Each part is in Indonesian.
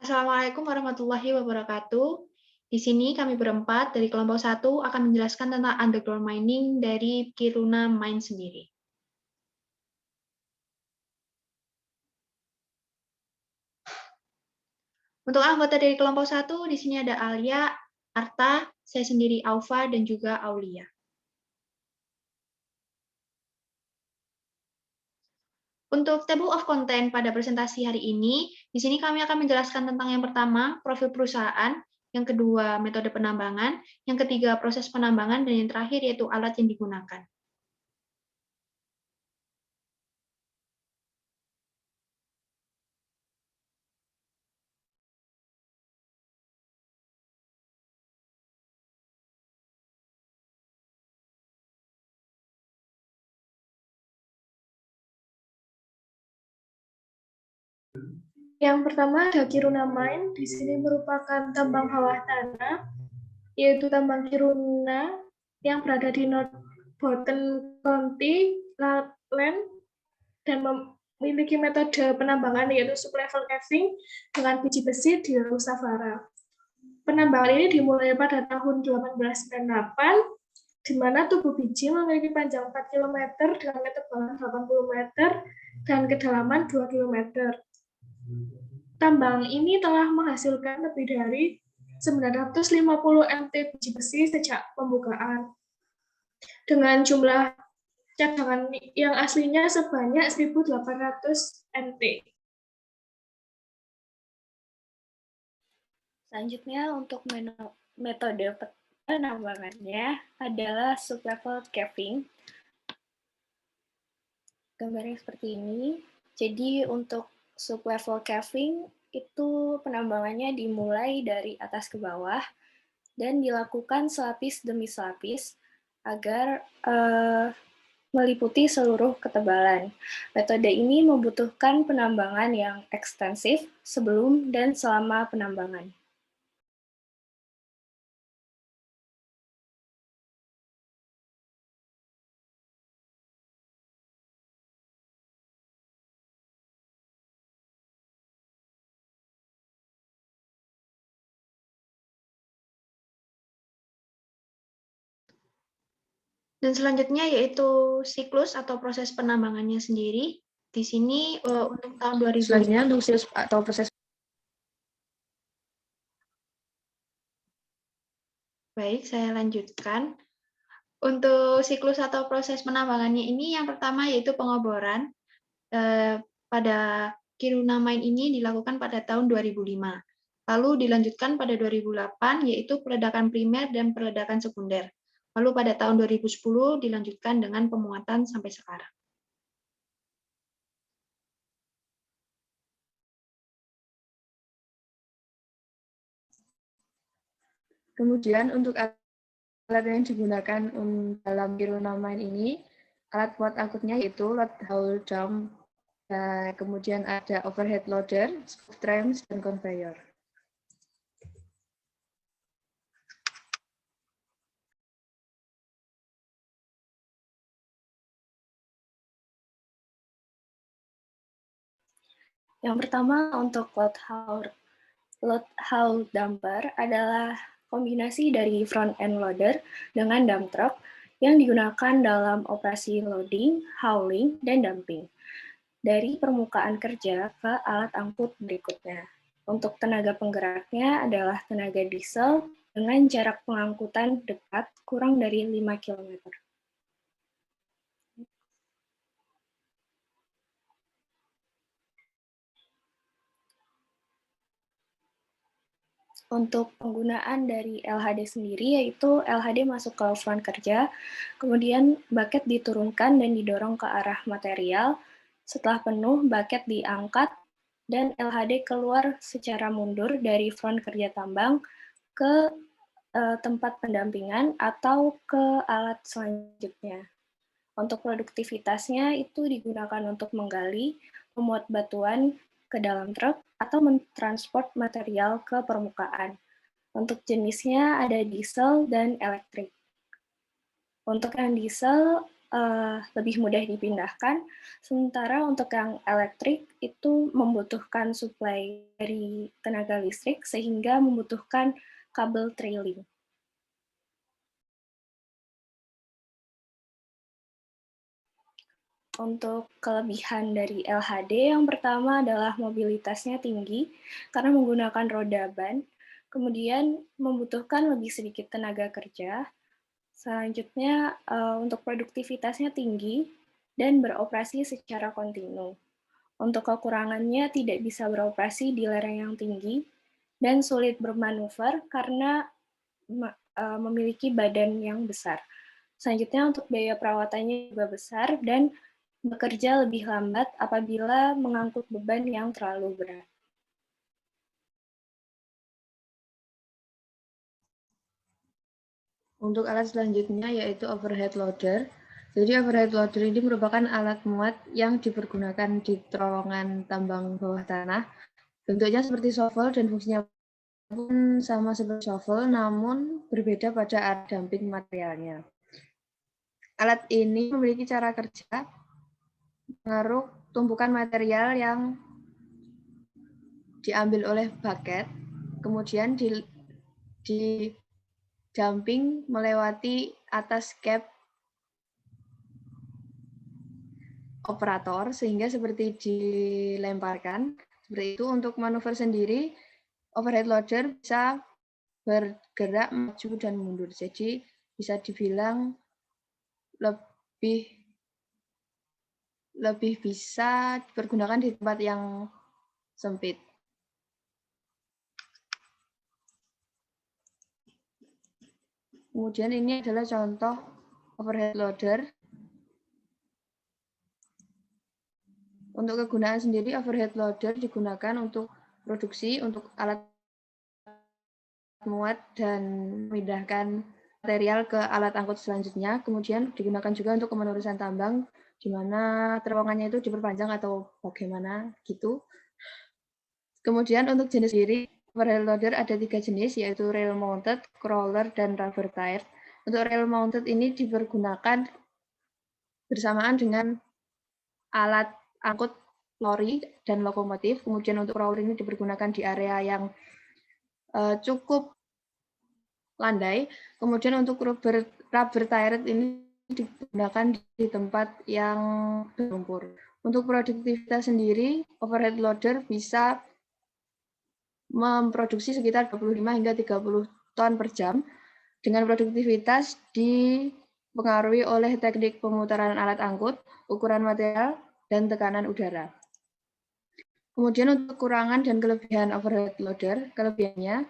Assalamualaikum warahmatullahi wabarakatuh. Di sini kami berempat dari kelompok satu akan menjelaskan tentang underground mining dari Kiruna Mine sendiri. Untuk anggota dari kelompok satu, di sini ada Alia, Arta, saya sendiri Aufa, dan juga Aulia. Untuk table of content pada presentasi hari ini, di sini kami akan menjelaskan tentang yang pertama, profil perusahaan, yang kedua, metode penambangan, yang ketiga, proses penambangan, dan yang terakhir yaitu alat yang digunakan. Yang pertama ada Kiruna Mine. Di sini merupakan tambang bawah tanah, yaitu tambang Kiruna yang berada di North Bottom County, Lapland, dan memiliki metode penambangan yaitu sublevel caving dengan biji besi di laut Sahara. Penambangan ini dimulai pada tahun 1898, di mana tubuh biji memiliki panjang 4 km dengan ketebalan 80 meter dan kedalaman 2 km. Tambang ini telah menghasilkan lebih dari 950 mt biji besi sejak pembukaan, dengan jumlah cadangan yang aslinya sebanyak 1.800 mt. Selanjutnya untuk metode penambangannya adalah sublevel caving. Gambarnya seperti ini. Jadi untuk sublevel caving itu penambangannya dimulai dari atas ke bawah dan dilakukan selapis demi selapis agar meliputi seluruh ketebalan. Metode ini membutuhkan penambangan yang ekstensif sebelum dan selama penambangan. Dan selanjutnya yaitu siklus atau proses penambangannya sendiri. Di sini untuk tahun 2000. Selanjutnya untuk siklus atau proses. Baik, saya lanjutkan. Untuk siklus atau proses penambangannya ini yang pertama yaitu pengoboran. Pada Kiruna Mine ini dilakukan pada tahun 2005. Lalu dilanjutkan pada 2008 yaitu peledakan primer dan peledakan sekunder. Lalu pada tahun 2010 dilanjutkan dengan pemuatan sampai sekarang. Kemudian untuk alat yang digunakan dalam Kiruna Mine ini, alat muat angkutnya yaitu load haul dump, kemudian ada overhead loader, scoop trams, dan conveyor. Yang pertama untuk load haul dumper adalah kombinasi dari front end loader dengan dump truck yang digunakan dalam operasi loading, hauling, dan dumping dari permukaan kerja ke alat angkut berikutnya. Untuk tenaga penggeraknya adalah tenaga diesel dengan jarak pengangkutan dekat kurang dari 5 km. Untuk penggunaan dari LHD sendiri, yaitu LHD masuk ke front kerja, kemudian bucket diturunkan dan didorong ke arah material. Setelah penuh, bucket diangkat dan LHD keluar secara mundur dari front kerja tambang ke tempat pendampingan atau ke alat selanjutnya. Untuk produktivitasnya itu digunakan untuk menggali, memuat batuan ke dalam truk, atau mentransport material ke permukaan. Untuk jenisnya ada diesel dan elektrik. Untuk yang diesel, lebih mudah dipindahkan, sementara untuk yang elektrik itu membutuhkan suplai dari tenaga listrik sehingga membutuhkan kabel trailing. Untuk kelebihan dari LHD, yang pertama adalah mobilitasnya tinggi karena menggunakan roda ban, kemudian membutuhkan lebih sedikit tenaga kerja. Selanjutnya, untuk produktivitasnya tinggi dan beroperasi secara kontinu. Untuk kekurangannya tidak bisa beroperasi di lereng yang tinggi dan sulit bermanuver karena memiliki badan yang besar. Selanjutnya untuk biaya perawatannya juga besar dan bekerja lebih lambat apabila mengangkut beban yang terlalu berat. Untuk alat selanjutnya yaitu overhead loader. Jadi overhead loader ini merupakan alat muat yang dipergunakan di terowongan tambang bawah tanah. Bentuknya seperti shovel dan fungsinya pun sama seperti shovel, namun berbeda pada arah damping materialnya. Alat ini memiliki cara kerja mengeruk tumpukan material yang diambil oleh bucket, kemudian di dumping melewati atas cap operator sehingga seperti dilemparkan. Seperti itu. Untuk manuver sendiri, overhead loader bisa bergerak maju dan mundur. Jadi bisa dibilang lebih bisa dipergunakan di tempat yang sempit. Kemudian ini adalah contoh overhead loader. Untuk kegunaan sendiri, overhead loader digunakan untuk produksi, untuk alat muat dan memindahkan material ke alat angkut selanjutnya. Kemudian digunakan juga untuk penerusan tambang, di mana terowongannya itu diperpanjang atau bagaimana gitu. Kemudian untuk jenis sendiri, overhead loader ada 3 jenis, yaitu rail mounted, crawler, dan rubber tired. Untuk rail mounted ini dipergunakan bersamaan dengan alat angkut lori dan lokomotif. Kemudian untuk crawler ini dipergunakan di area yang cukup landai. Kemudian untuk rubber tired ini digunakan di tempat yang berlumpur. Untuk produktivitas sendiri, overhead loader bisa memproduksi sekitar 25 hingga 30 ton per jam dengan produktivitas dipengaruhi oleh teknik pemutaran alat angkut, ukuran material, dan tekanan udara. Kemudian untuk kekurangan dan kelebihan overhead loader, kelebihannya,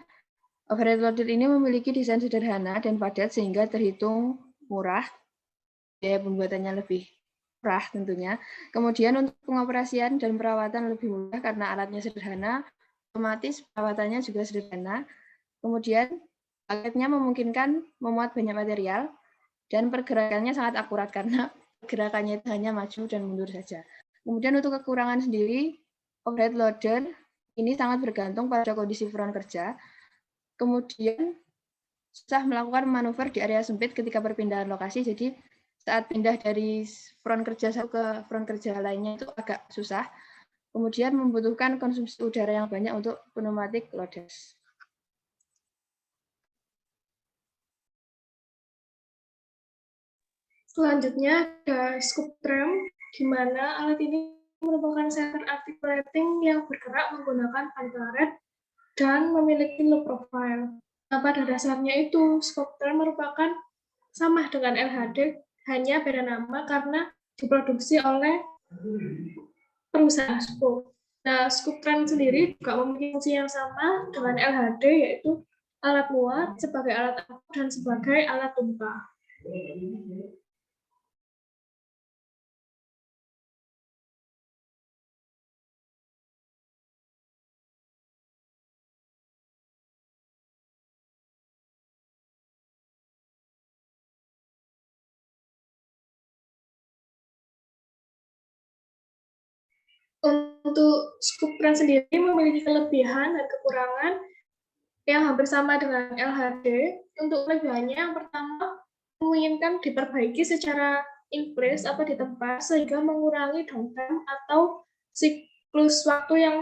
overhead loader ini memiliki desain sederhana dan padat sehingga terhitung murah, biaya pembuatannya lebih murah tentunya. Kemudian untuk pengoperasian dan perawatan lebih mudah karena alatnya sederhana, otomatis perawatannya juga sederhana. Kemudian paketnya memungkinkan memuat banyak material dan pergerakannya sangat akurat karena gerakannya itu hanya maju dan mundur saja. Kemudian untuk kekurangan sendiri, overhead loader ini sangat bergantung pada kondisi front kerja. Kemudian susah melakukan manuver di area sempit ketika perpindahan lokasi. Jadi saat pindah dari front kerja satu ke front kerja lainnya itu agak susah. Kemudian membutuhkan konsumsi udara yang banyak untuk pneumatic loaders. Selanjutnya ada scoop tram, di mana alat ini merupakan center articulating yang bergerak menggunakan ban karet dan memiliki low profile. Nah, pada dasarnya itu, scoop tram merupakan sama dengan LHD, hanya beda nama karena diproduksi oleh perusahaan scoop. Nah, scoop tram sendiri juga memiliki fungsi yang sama dengan LHD, yaitu alat muat sebagai alat angkut dan sebagai alat tumpah. Untuk scoop tram sendiri memiliki kelebihan dan kekurangan yang hampir sama dengan LHD. Untuk kelebihannya yang pertama memungkinkan diperbaiki secara in place atau di tempat sehingga mengurangi downtime atau siklus waktu yang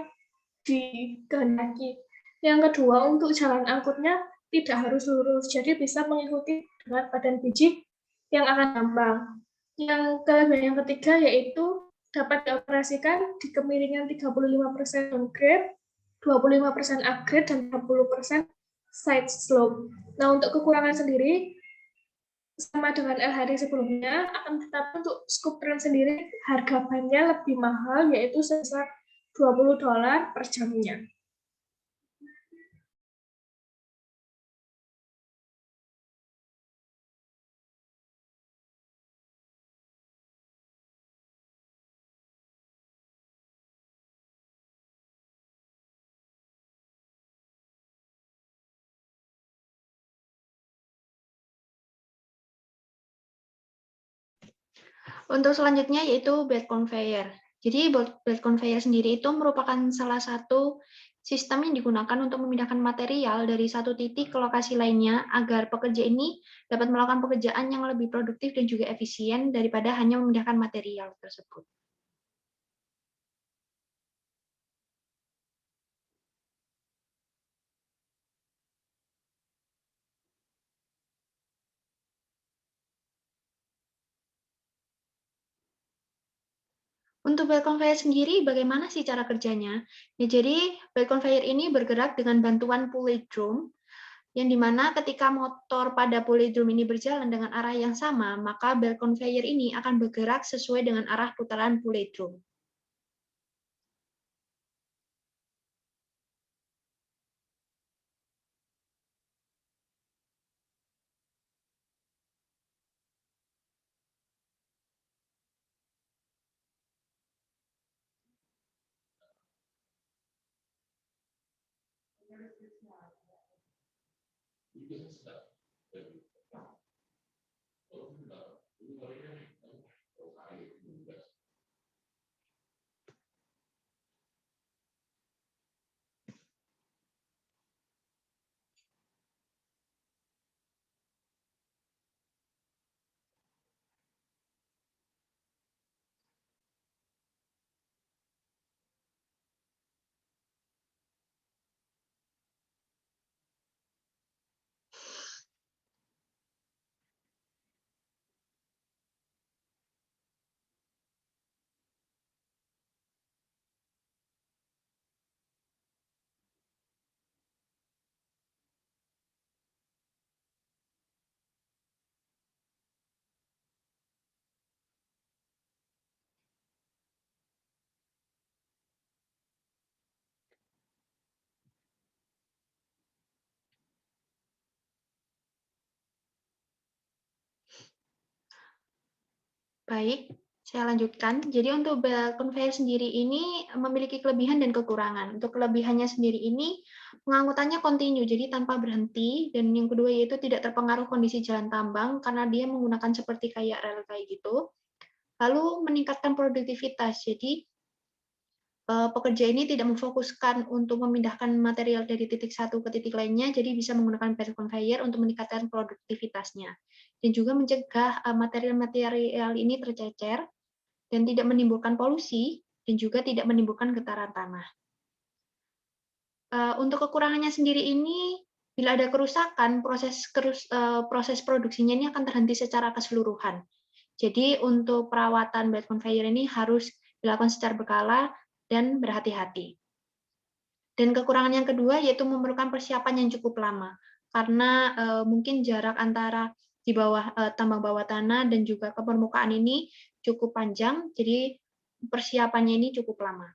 dikehendaki. Yang kedua, untuk jalan angkutnya tidak harus lurus, jadi bisa mengikuti dengan badan biji yang akan ngambang. Yang kelebihan yang ketiga yaitu dapat dioperasikan di kemiringan 35% downgrade, 25% upgrade, dan 30% side slope. Nah, untuk kekurangan sendiri, sama dengan LHD sebelumnya, akan tetapi untuk scoop train sendiri harga bannya lebih mahal, yaitu sebesar $20 per jamnya. Untuk selanjutnya yaitu belt conveyor. Jadi belt conveyor sendiri itu merupakan salah satu sistem yang digunakan untuk memindahkan material dari satu titik ke lokasi lainnya agar pekerja ini dapat melakukan pekerjaan yang lebih produktif dan juga efisien daripada hanya memindahkan material tersebut. Untuk belt conveyor sendiri, bagaimana sih cara kerjanya? Ya, jadi, belt conveyor ini bergerak dengan bantuan pulley drum, yang dimana ketika motor pada pulley drum ini berjalan dengan arah yang sama, maka belt conveyor ini akan bergerak sesuai dengan arah putaran pulley drum. Baik, saya lanjutkan. Jadi untuk belt conveyor sendiri ini memiliki kelebihan dan kekurangan. Untuk kelebihannya sendiri ini, pengangkutannya kontinu, jadi tanpa berhenti. Dan yang kedua yaitu tidak terpengaruh kondisi jalan tambang, karena dia menggunakan seperti kayak rel kayak gitu. Lalu meningkatkan produktivitas, jadi pekerja ini tidak memfokuskan untuk memindahkan material dari titik satu ke titik lainnya, jadi bisa menggunakan belt conveyor untuk meningkatkan produktivitasnya. Dan juga mencegah material-material ini tercecer, dan tidak menimbulkan polusi, dan juga tidak menimbulkan getaran tanah. Untuk kekurangannya sendiri ini, bila ada kerusakan, proses produksinya ini akan terhenti secara keseluruhan. Jadi untuk perawatan belt conveyor ini harus dilakukan secara berkala dan berhati-hati. Dan kekurangan yang kedua yaitu memerlukan persiapan yang cukup lama, karena mungkin jarak antara di bawah tambang bawah tanah dan juga ke permukaan ini cukup panjang, jadi persiapannya ini cukup lama.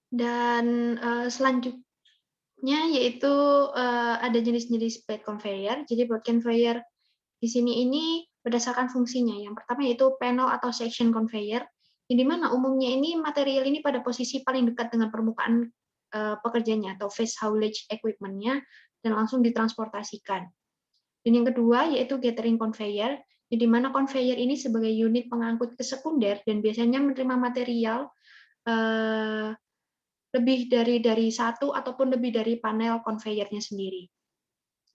Dan selanjutnya yaitu ada jenis-jenis bed conveyor. Jadi bed conveyor di sini ini berdasarkan fungsinya. Yang pertama yaitu panel atau section conveyor, di mana umumnya ini material ini pada posisi paling dekat dengan permukaan pekerjanya atau face haulage equipment-nya dan langsung ditransportasikan. Dan yang kedua yaitu gathering conveyor, di mana conveyor ini sebagai unit pengangkut ke sekunder dan biasanya menerima material lebih dari satu ataupun lebih dari panel conveyor-nya sendiri.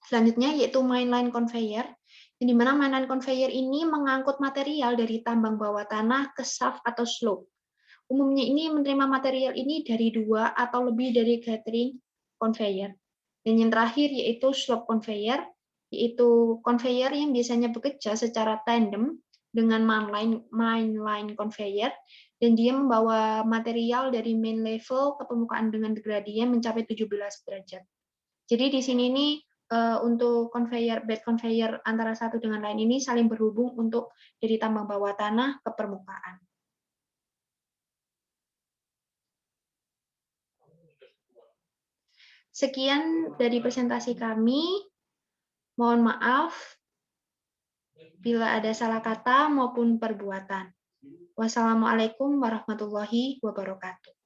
Selanjutnya yaitu mainline conveyor, di mana mainline conveyor ini mengangkut material dari tambang bawah tanah ke shaft atau slope. Umumnya ini menerima material ini dari 2 atau lebih dari gathering conveyor. Dan yang terakhir yaitu slope conveyor, yaitu conveyor yang biasanya bekerja secara tandem dengan mainline conveyor, dan dia membawa material dari main level ke permukaan dengan gradien mencapai 17 derajat. Jadi di sini ini untuk bed conveyor antara satu dengan lain ini saling berhubung untuk dari tambang bawah tanah ke permukaan. Sekian dari presentasi kami. Mohon maaf bila ada salah kata maupun perbuatan. Wassalamualaikum warahmatullahi wabarakatuh.